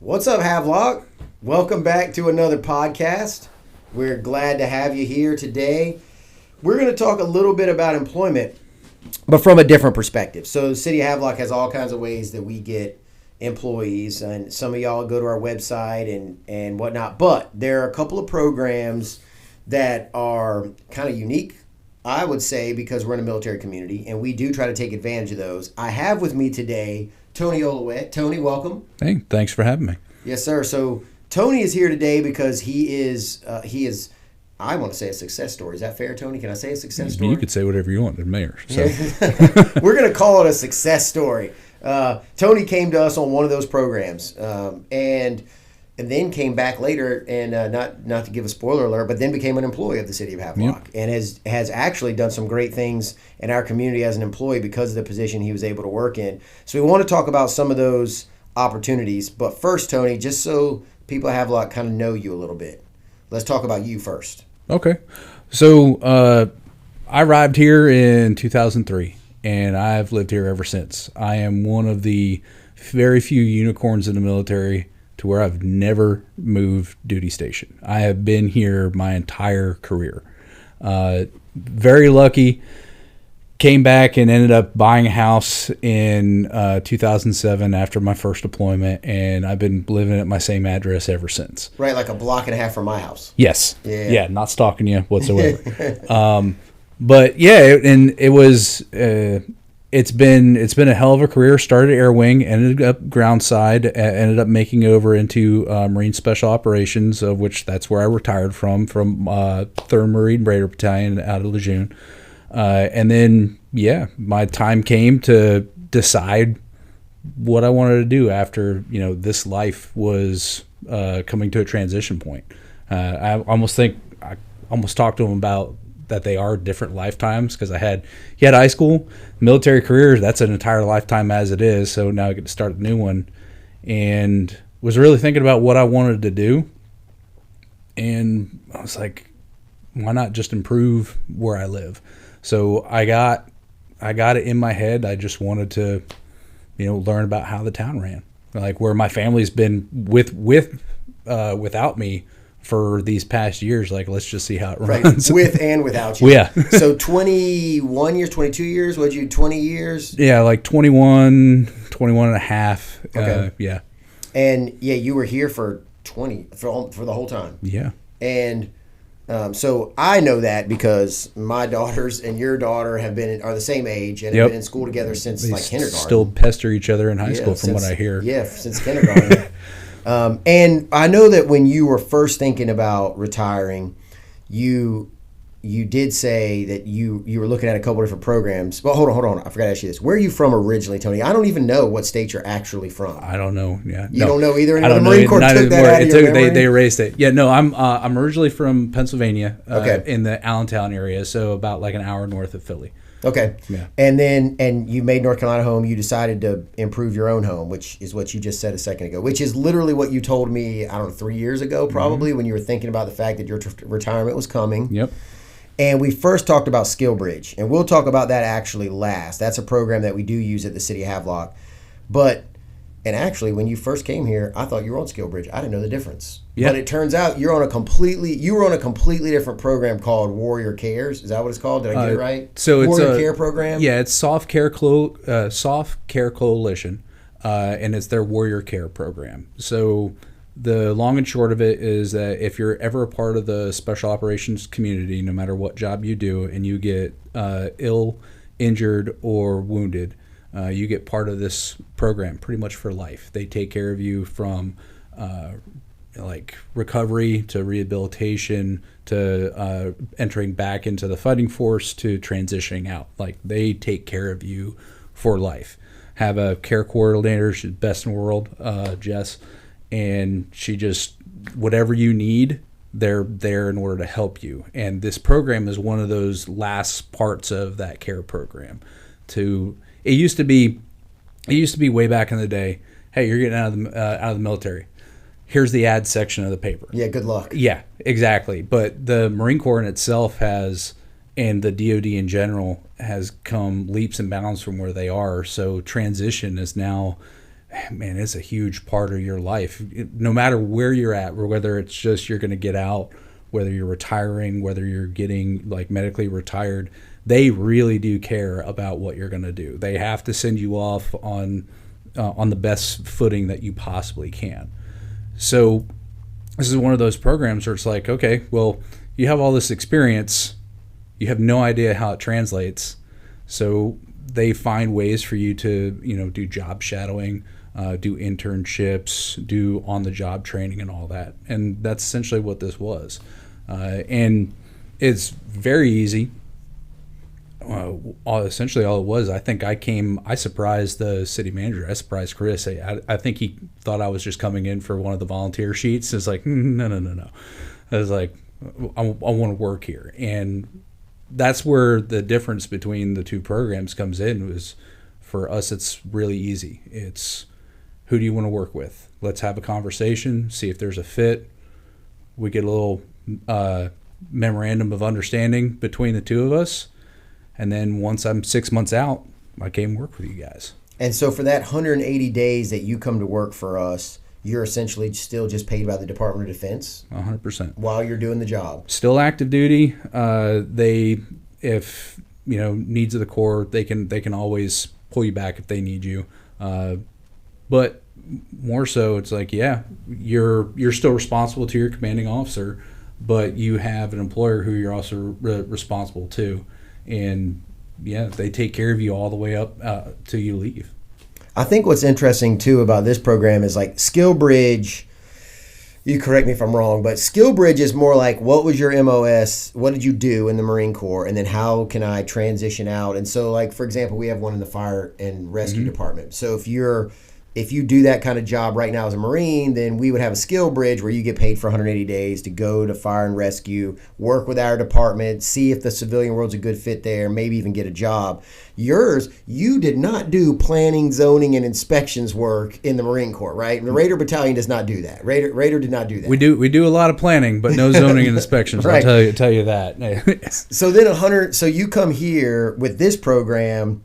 What's up, Havelock? Welcome back to another podcast. We're glad to have you here today. We're going to talk a little bit about employment, but from a different perspective. So the City of Havelock has all kinds of ways that we get employees, and some of y'all go to our website and whatnot. But there are a couple of programs that are kind of unique, I would say, because we're in a military community, and we do try to take advantage of those. I have with me today Tony Ouellette. Tony, welcome. Hey, thanks for having me. Yes, sir. So Tony is here today because he is, I want to say a success story. Is that fair, Tony? Can I say a success story? You could say whatever you want. They're mayor. So. We're going to call it a success story. Tony came to us on one of those programs, and then came back later, and not to give a spoiler alert, but then became an employee of the City of Havelock, and has actually done some great things in our community as an employee because of the position he was able to work in. So we want to talk about some of those opportunities. But first, Tony, just so people at Havelock kind of know you a little bit, let's talk about you first. Okay. So I arrived here in 2003, and I've lived here ever since. I am one of the very few unicorns in the military to where I've never moved duty station. I have been here my entire career. Very lucky. Came back and ended up buying a house in 2007 after my first deployment, and I've been living at my same address ever since. Right, like a block and a half from my house. Yes. Yeah, not stalking you whatsoever. But yeah, it was. It's been a hell of a career. Started Air Wing, ended up ground side, ended up making over into Marine Special Operations, of which that's where I retired from 3rd Marine Raider Battalion out of Lejeune. And then, my time came to decide what I wanted to do after, this life was coming to a transition point. I almost talked to him about that they are different lifetimes, because he had high school, military career, that's an entire lifetime as it is, so now I get to start a new one, and was really thinking about what I wanted to do, and I was like, why not just improve where I live? So I got it in my head. I just wanted to, learn about how the town ran, like where my family's been without me for these past years. Like, let's just see how it runs. Right, with and without you. Yeah. So 21 years, 22 years, what'd you, 20 years? Yeah, like 21 and a half. Okay. Yeah. And you were here for for the whole time. Yeah. And so I know that because my daughters and your daughter are the same age and have been in school together since they kindergarten. Still pester each other in high school, from what I hear. Yeah, since kindergarten. And I know that when you were first thinking about retiring, you did say that you were looking at a couple different programs. Well, hold on. I forgot to ask you this. Where are you from originally, Tony? I don't even know what state you're actually from. I don't know. Yeah, you don't know either. I don't know. Marine Corps took that out of your memory? They erased it. Yeah, no. I'm originally from Pennsylvania. Okay. In the Allentown area, so about like an hour north of Philly. Okay. Yeah. And you made North Carolina home. You decided to improve your own home, which is what you just said a second ago, which is literally what you told me, I don't know, 3 years ago, probably, when you were thinking about the fact that your retirement was coming. Yep. And we first talked about Skill Bridge, and we'll talk about that actually last. That's a program that we do use at the City of Havelock. And actually, when you first came here, I thought you were on Skill Bridge. I didn't know the difference. Yeah. But it turns out you were on a completely different program called Warrior Cares. Is that what it's called? Did I get it right? So it's Warrior Care program? Yeah, it's Soft Care Coalition, and it's their Warrior Care program. So the long and short of it is that if you're ever a part of the special operations community, no matter what job you do, and you get ill, injured, or wounded, you get part of this program pretty much for life. They take care of you from like recovery to rehabilitation to entering back into the fighting force to transitioning out. Like, they take care of you for life. Have a care coordinator, she's best in the world, Jess, and she just, whatever you need, they're there in order to help you. And this program is one of those last parts of that care program. It used to be way back in the day, hey, you're getting out of the military, here's the ad section of the paper. Yeah, good luck. Yeah, exactly. But the Marine Corps in itself has, and the DoD in general, has come leaps and bounds from where they are. So transition is now man, it's a huge part of your life. No matter where you're at, or whether it's just you're going to get out, whether you're retiring, whether you're getting like medically retired, they really do care about what you're going to do. They have to send you off on the best footing that you possibly can. So this is one of those programs where it's like, okay, well, you have all this experience, you have no idea how it translates. So they find ways for you to, do job shadowing, do internships, do on-the-job training and all that. And that's essentially what this was. And it's very easy. Essentially all it was, I think I surprised the city manager. I surprised Chris. I think he thought I was just coming in for one of the volunteer sheets. It's like, no. I was like, I want to work here. And that's where the difference between the two programs comes in. Was for us, it's really easy. It's, who do you want to work with? Let's have a conversation, see if there's a fit. We get a little memorandum of understanding between the two of us. And then once I'm 6 months out, I came work with you guys. And so for that 180 days that you come to work for us, you're essentially still just paid by the Department of Defense? 100%. While you're doing the job? Still active duty. If needs of the Corps, they can always pull you back if they need you. But more so, it's like, yeah, you're still responsible to your commanding officer, but you have an employer who you're also responsible to. And yeah, they take care of you all the way up till you leave. I think what's interesting too about this program is like Skill Bridge. You correct me if I'm wrong, but Skill Bridge is more like, what was your MOS? What did you do in the Marine Corps? And then how can I transition out? And so, like, for example, we have one in the fire and rescue department. So if you do that kind of job right now as a Marine, then we would have a skill bridge where you get paid for 180 days to go to fire and rescue, work with our department, see if the civilian world's a good fit there, maybe even get a job. Yours, you did not do planning, zoning, and inspections work in the Marine Corps, right? The Raider Battalion does not do that. Raider did not do that. We do a lot of planning, but no zoning and inspections. Right. I'll tell you that. So then so you come here with this program,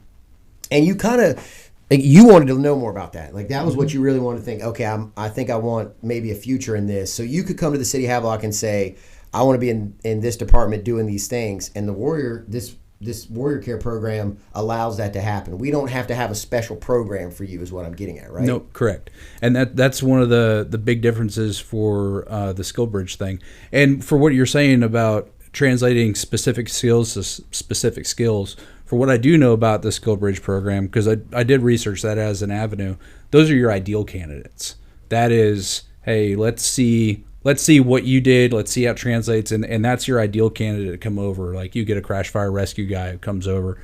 and you kind of, you wanted to know more about that. Like, that was what you really wanted to think, okay, I think I want maybe a future in this. So you could come to the city of Havelock and say, I want to be in this department doing these things. And this Warrior Care program allows that to happen. We don't have to have a special program for you is what I'm getting at, right? No, correct. And that's one of the big differences for the Skill Bridge thing. And for what you're saying about translating specific skills to specific skills, for what I do know about the Skill Bridge program, because I did research that as an avenue, those are your ideal candidates. That is, hey, let's see what you did, let's see how it translates, and that's your ideal candidate to come over. Like, you get a crash fire rescue guy who comes over.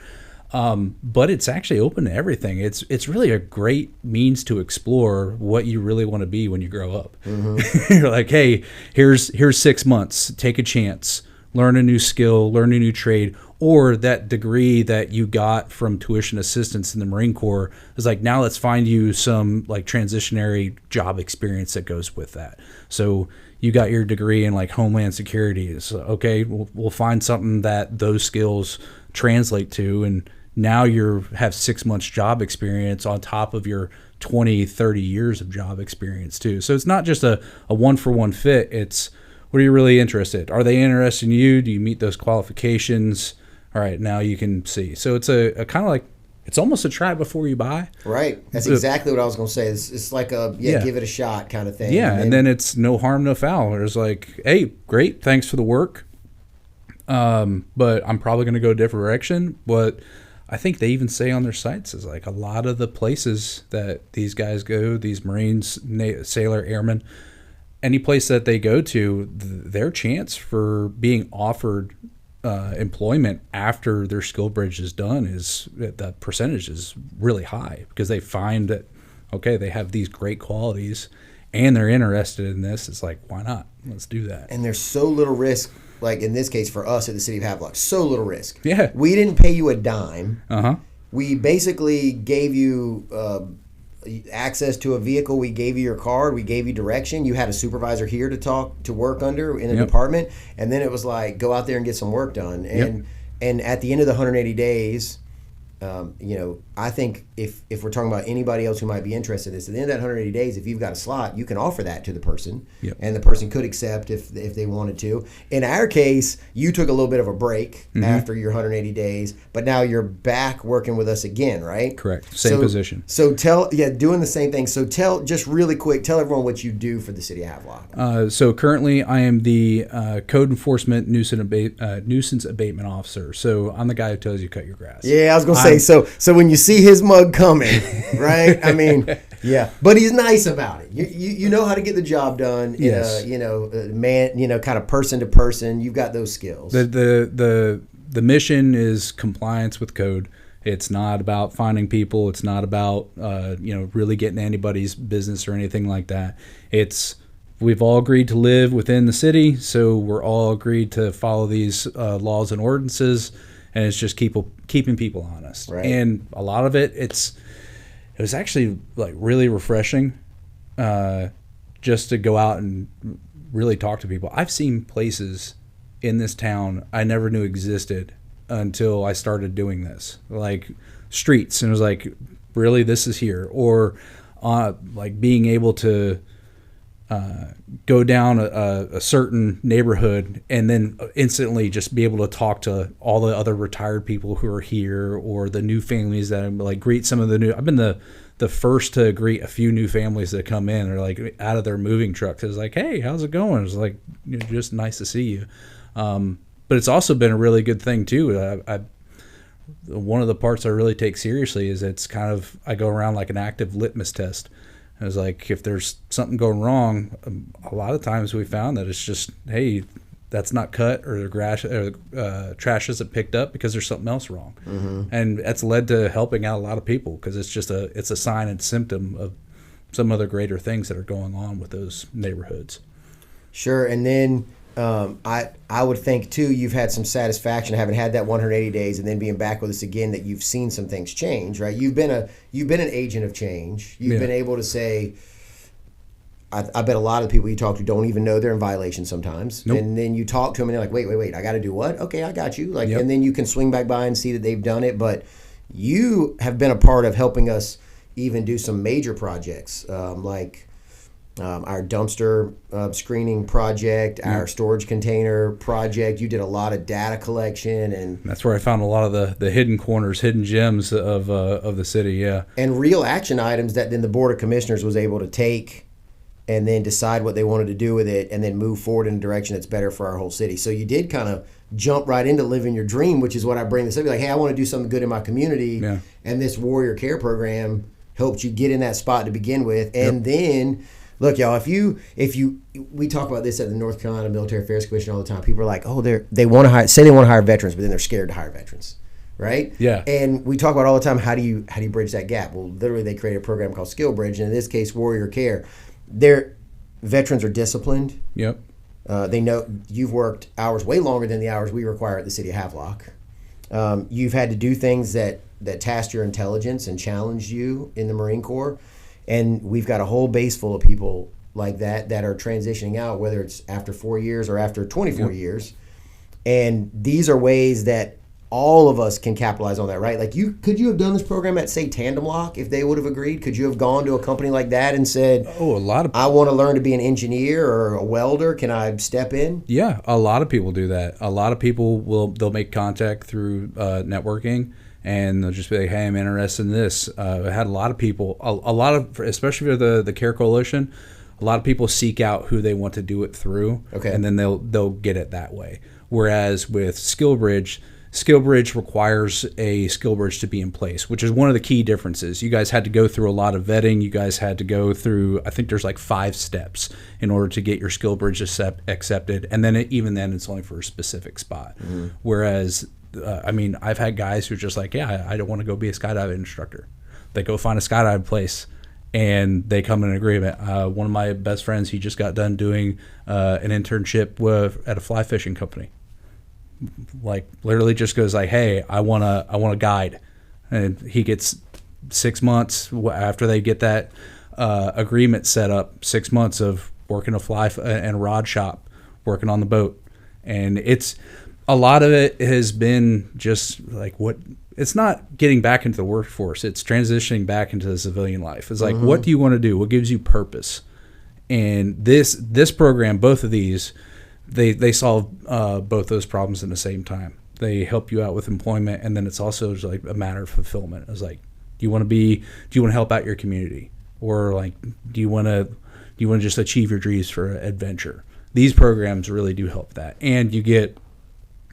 But it's actually open to everything. It's really a great means to explore what you really want to be when you grow up. You're like, hey, here's 6 months, take a chance, learn a new skill, learn a new trade, or that degree that you got from tuition assistance in the Marine Corps is like, now let's find you some like transitionary job experience that goes with that. So you got your degree in like Homeland Security. So, okay, we'll find something that those skills translate to, and now you have 6 months job experience on top of your 20, 30 years of job experience too. So it's not just a one-for-one fit. It's, what are you really interested? Are they interested in you? Do you meet those qualifications? All right, now you can see. So it's a kind of like, it's almost a try before you buy. Right. That's exactly what I was going to say. It's like give it a shot kind of thing. Yeah, and then it's no harm, no foul. It's like, hey, great, thanks for the work, but I'm probably going to go a different direction. But I think they even say on their sites is like a lot of the places that these guys go, these Marines, sailor, airmen, any place that they go to, their chance for being offered employment after their skill bridge is done is, the percentage is really high, because they find that, okay, they have these great qualities and they're interested in this. It's like, why not? Let's do that. And there's so little risk, like in this case for us at the city of Havelock, so little risk. Yeah. We didn't pay you a dime. Uh-huh. We basically gave you access to a vehicle. We gave you your card. We gave you direction. You had a supervisor here to work under in the department, and then it was like, go out there and get some work done. And at the end of the 180 days, I I think if we're talking about anybody else who might be interested in this, at the end of that 180 days, if you've got a slot, you can offer that to the person, Yep. and the person could accept if they wanted to. In our case, you took a little bit of a break after your 180 days, but now you're back working with us again, right? Correct. Same position. So doing the same thing. So just really quick, tell everyone what you do for the city of Havelock. So currently, I am the code enforcement nuisance abatement officer. So I'm the guy who tells you to cut your grass. Yeah, I was gonna say. So when you see his mug coming, right? I mean, yeah, but he's nice about it. You know how to get the job done. Yes. Kind of person to person. You've got those skills. The mission is compliance with code. It's not about finding people. It's not about really getting anybody's business or anything like that. We've all agreed to live within the city, so we're all agreed to follow these laws and ordinances, and it's just keeping people honest. Right. And a lot of it was actually like really refreshing, just to go out and really talk to people. I've seen places in this town I never knew existed until I started doing this, like streets, and it was like, really, this is here, or like being able to go down a certain neighborhood and then instantly just be able to talk to all the other retired people who are here, or the new families that I'm like greet some of the new. I've been the first to greet a few new families that come in, or like out of their moving trucks. It's like, hey, how's it going? It's like, just nice to see you. But it's also been a really good thing too. One of the parts I really take seriously is I go around like an active litmus test. I was like, if there's something going wrong, a lot of times we found that it's just, hey, that's not cut, or the trash isn't picked up because there's something else wrong. Mm-hmm. And that's led to helping out a lot of people, because it's a sign and symptom of some other greater things that are going on with those neighborhoods. Sure. And then I would think too, you've had some satisfaction having had that 180 days and then being back with us again, that you've seen some things change, right? You've been an agent of change. You've been able to say, I bet a lot of the people you talk to don't even know they're in violation sometimes. Nope. And then you talk to them and they're like, wait, I got to do what? Okay, I got you. Yep. And then you can swing back by and see that they've done it. But you have been a part of helping us even do some major projects, like our dumpster screening project, our storage container project. You did a lot of data collection, and that's where I found a lot of the hidden corners, hidden gems of the city. Yeah, and real action items that then the Board of Commissioners was able to take and then decide what they wanted to do with it, and then move forward in a direction that's better for our whole city. So you did kind of jump right into living your dream, which is what I bring this up. Like, hey, I want to do something good in my community, and this Warrior Care program helped you get in that spot to begin with, and then. Look, y'all, if we talk about this at the North Carolina Military Affairs Commission all the time. People are like, oh, they want to hire veterans, but then they're scared to hire veterans, right? Yeah. And we talk about all the time, how do you bridge that gap? Well, literally, they created a program called Skill Bridge, and in this case, Warrior Care. Their veterans are disciplined. Yep. They know you've worked hours way longer than the hours we require at the city of Havelock. You've had to do things that test your intelligence and challenge you in the Marine Corps. And we've got a whole base full of people like that are transitioning out, whether it's after 4 years or after 24 years. And these are ways that all of us can capitalize on that, right? Like, could you have done this program at, say, Tandem Lock if they would have agreed? Could you have gone to a company like that and said, I want to learn to be an engineer or a welder. Can I step in? Yeah, a lot of people do that. A lot of people they'll make contact through networking. And they'll just be like, hey, I'm interested in this. I had a lot of people, especially for the Care Coalition, a lot of people seek out who they want to do it through, and then they'll get it that way. Whereas with SkillBridge requires a SkillBridge to be in place, which is one of the key differences. You guys had to go through a lot of vetting. You guys had to go through, I think there's like 5 steps in order to get your SkillBridge accepted. And then even then, it's only for a specific spot. Mm-hmm. Whereas I've had guys who are just like, I don't want to go be a skydiving instructor. They go find a skydiving place, and they come in agreement. One of my best friends, he just got done doing an internship at a fly fishing company. Like, literally just goes like, hey, I want a guide. And he gets 6 months after they get that agreement set up, 6 months of working a fly and a rod shop, working on the boat. And a lot of it has been just like it's not getting back into the workforce. It's transitioning back into the civilian life. It's like, what do you want to do? What gives you purpose? And this program, both of these, they solve both those problems in the same time. They help you out with employment, and then it's also just like a matter of fulfillment. It's like, do you want to help out your community, or like, do you want to just achieve your dreams for adventure? These programs really do help that, and you get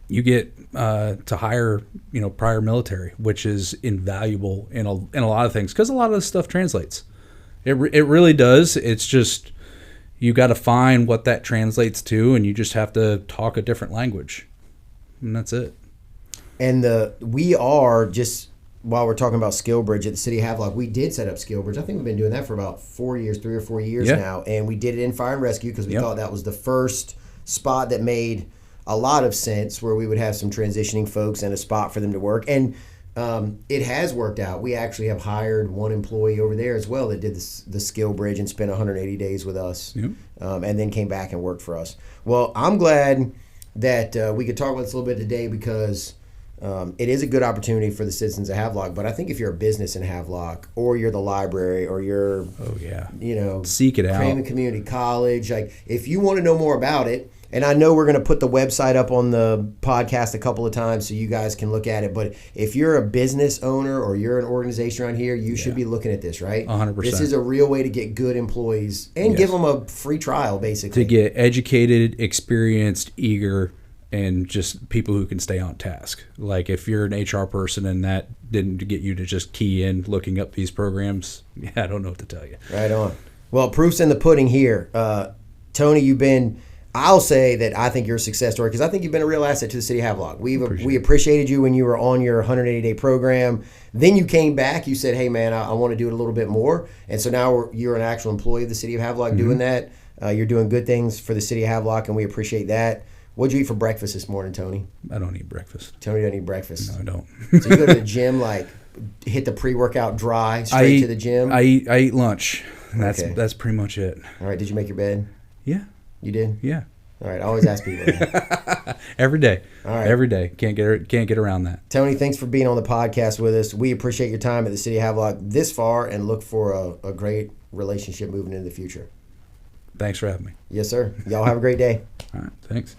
to hire prior military, which is invaluable in a lot of things, because a lot of this stuff translates. It really does. It's just you got to find what that translates to, and you just have to talk a different language, and that's it. And we are just, while we're talking about SkillBridge at the City of Havelock, we did set up SkillBridge. I think we've been doing that for about 3 or 4 years now, and we did it in fire and rescue because we thought that was the first spot that made a lot of sense, where we would have some transitioning folks and a spot for them to work. And it has worked out. We actually have hired one employee over there as well that did the SkillBridge and spent 180 days with us, and then came back and worked for us. Well, I'm glad that we could talk about this a little bit today, because it is a good opportunity for the citizens of Havelock. But I think if you're a business in Havelock, or you're the library, or you're seek it out, Craven Community College, like if you want to know more about it, and I know we're going to put the website up on the podcast a couple of times so you guys can look at it. But if you're a business owner or you're an organization around here, you should be looking at this, right? 100%. This is a real way to get good employees and give them a free trial, basically. To get educated, experienced, eager, and just people who can stay on task. Like if you're an HR person and that didn't get you to just key in looking up these programs, I don't know what to tell you. Right on. Well, proof's in the pudding here. Tony, I'll say that I think you're a success story, because I think you've been a real asset to the City of Havelock. We appreciated you when you were on your 180-day program. Then you came back. You said, hey, man, I want to do it a little bit more. And so now you're an actual employee of the City of Havelock doing that. You're doing good things for the City of Havelock, and we appreciate that. What'd you eat for breakfast this morning, Tony? I don't eat breakfast. Tony doesn't eat breakfast. No, I don't. So you go to the gym, like hit the pre-workout dry, straight to the gym? I eat lunch. And that's pretty much it. All right. Did you make your bed? Yeah. You did? Yeah. All right. I always ask people that. Every day. All right. Every day. Can't get around that. Tony, thanks for being on the podcast with us. We appreciate your time at the City of Havelock this far, and look for a great relationship moving into the future. Thanks for having me. Yes, sir. Y'all have a great day. All right. Thanks.